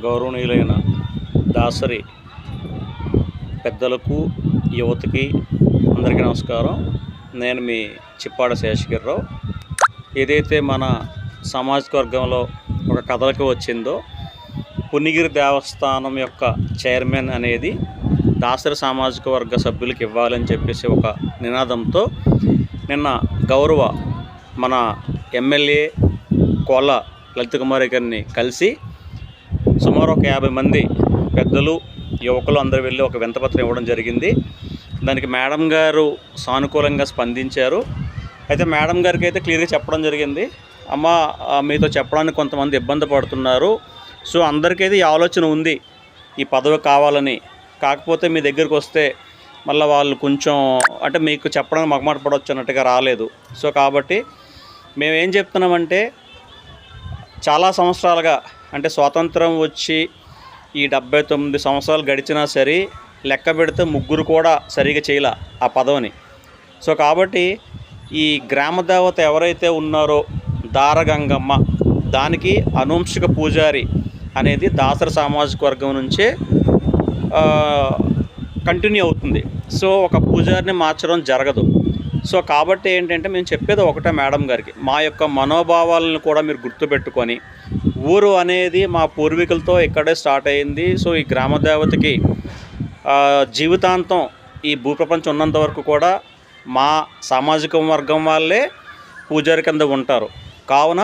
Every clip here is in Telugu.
గౌరవనీయులైన దాసరి పెద్దలకు, యువతకి అందరికీ నమస్కారం. నేను మీ చిప్పాడ శేషగిరిరావు. ఏదైతే మన సామాజిక వర్గంలో ఒక కథలకు వచ్చిందో, పుణ్యగిరి దేవస్థానం యొక్క చైర్మన్ అనేది దాసరి సామాజిక వర్గ సభ్యులకు ఇవ్వాలని చెప్పేసి ఒక నినాదంతో నిన్న గౌరవ మన ఎమ్మెల్యే కోళ్ళ లలిత కుమారి గారిని కలిసి సుమారు ఒక 50 మంది పెద్దలు, యువకులు అందరూ వెళ్ళి ఒక వినతిపత్రం ఇవ్వడం జరిగింది. దానికి మేడం గారు సానుకూలంగా స్పందించారు. అయితే మేడం గారికి అయితే క్లియర్గా చెప్పడం జరిగింది, అమ్మ మీతో చెప్పడానికి కొంతమంది ఇబ్బంది పడుతున్నారు, సో అందరికైతే ఈ ఆలోచన ఉంది ఈ పదవి కావాలని, కాకపోతే మీ దగ్గరికి వస్తే మళ్ళీ వాళ్ళు కొంచెం అంటే మీకు చెప్పడానికి మగమాట పడవచ్చు అన్నట్టుగా రాలేదు. సో కాబట్టి మేమేం చెప్తున్నామంటే, చాలా సంవత్సరాలుగా అంటే స్వాతంత్రం వచ్చి ఈ 79 సంవత్సరాలు గడిచినా సరే లెక్క పెడితే ముగ్గురు కూడా సరిగా చేయలే ఆ పదవిని. సో కాబట్టి ఈ గ్రామ దేవత ఎవరైతే ఉన్నారో దారగంగమ్మ, దానికి అనుంశిక పూజారి అనేది దాసరి సామాజిక వర్గం నుంచే కంటిన్యూ అవుతుంది. సో ఒక పూజారిని మార్చడం జరగదు. సో కాబట్టి ఏంటంటే మేము చెప్పేది ఒకటే మేడం గారికి, మా యొక్క మనోభావాలను కూడా మీరు గుర్తుపెట్టుకొని, ఊరు అనేది మా పూర్వీకులతో ఇక్కడే స్టార్ట్ అయింది. సో ఈ గ్రామ దేవతకి జీవితాంతం ఈ భూప్రపంచం ఉన్నంత వరకు కూడా మా సామాజిక వర్గం వాళ్ళే పూజారి కింద ఉంటారు. కావున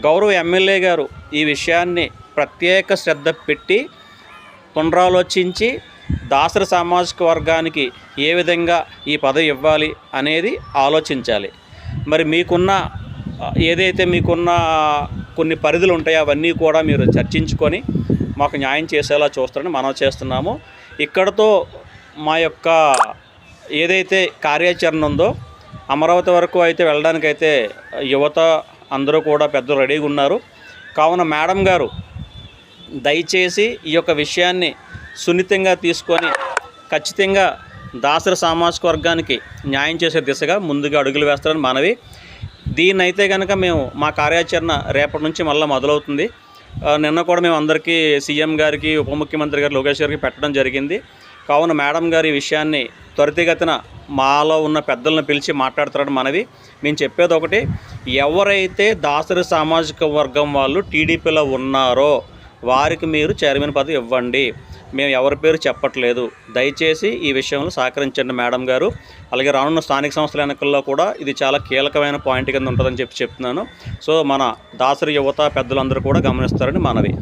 గౌరవ ఎమ్మెల్యే గారు ఈ విషయాన్ని ప్రత్యేక శ్రద్ధ పెట్టి పునరాలోచించి దాసరి సామాజిక వర్గానికి ఏ విధంగా ఈ పదవి ఇవ్వాలి అనేది ఆలోచించాలి. మరి మీకున్న ఏదైతే మీకున్న కొన్ని పరిధులు ఉంటాయో అవన్నీ కూడా మీరు చర్చించుకొని మాకు న్యాయం చేసేలా చూస్తారని మనం చేస్తున్నాము. ఇక్కడతో మా యొక్క ఏదైతే కార్యాచరణ ఉందో అమరావతి వరకు అయితే వెళ్ళడానికైతే యువత అందరూ కూడా పెద్దలు రెడీగా ఉన్నారు. కావున మేడం గారు దయచేసి ఈ యొక్క విషయాన్ని సున్నితంగా తీసుకొని ఖచ్చితంగా దాసరి సామాజిక వర్గానికి న్యాయం చేసే దిశగా ముందుగా అడుగులు వేస్తారని మనవి. దీన్నైతే కనుక మేము మా కార్యాచరణ రేపటి నుంచి మళ్ళీ మొదలవుతుంది. నిన్న కూడా మేము అందరికీ సీఎం గారికి, ఉప ముఖ్యమంత్రి గారు లోకేష్ గారికి పెట్టడం జరిగింది. కావున మేడం గారి ఈ విషయాన్ని త్వరితగతిన మాలో ఉన్న పెద్దలను పిలిచి మాట్లాడతారని మనవి. మేము చెప్పేది ఒకటి, ఎవరైతే దాసరి సామాజిక వర్గం వాళ్ళు టీడీపీలో ఉన్నారో వారికి మీరు చైర్మన్ పదవి ఇవ్వండి. మేము ఎవరి పేరు చెప్పట్లేదు. దయచేసి ఈ విషయంలో సహకరించండి మేడం గారు. అలాగే రానున్న స్థానిక సంస్థల ఎన్నికల్లో కూడా ఇది చాలా కీలకమైన పాయింట్ కింద ఉంటుందని చెప్తున్నాను. సో మన దాసరి యువత పెద్దలందరూ కూడా గమనిస్తారని మనవి.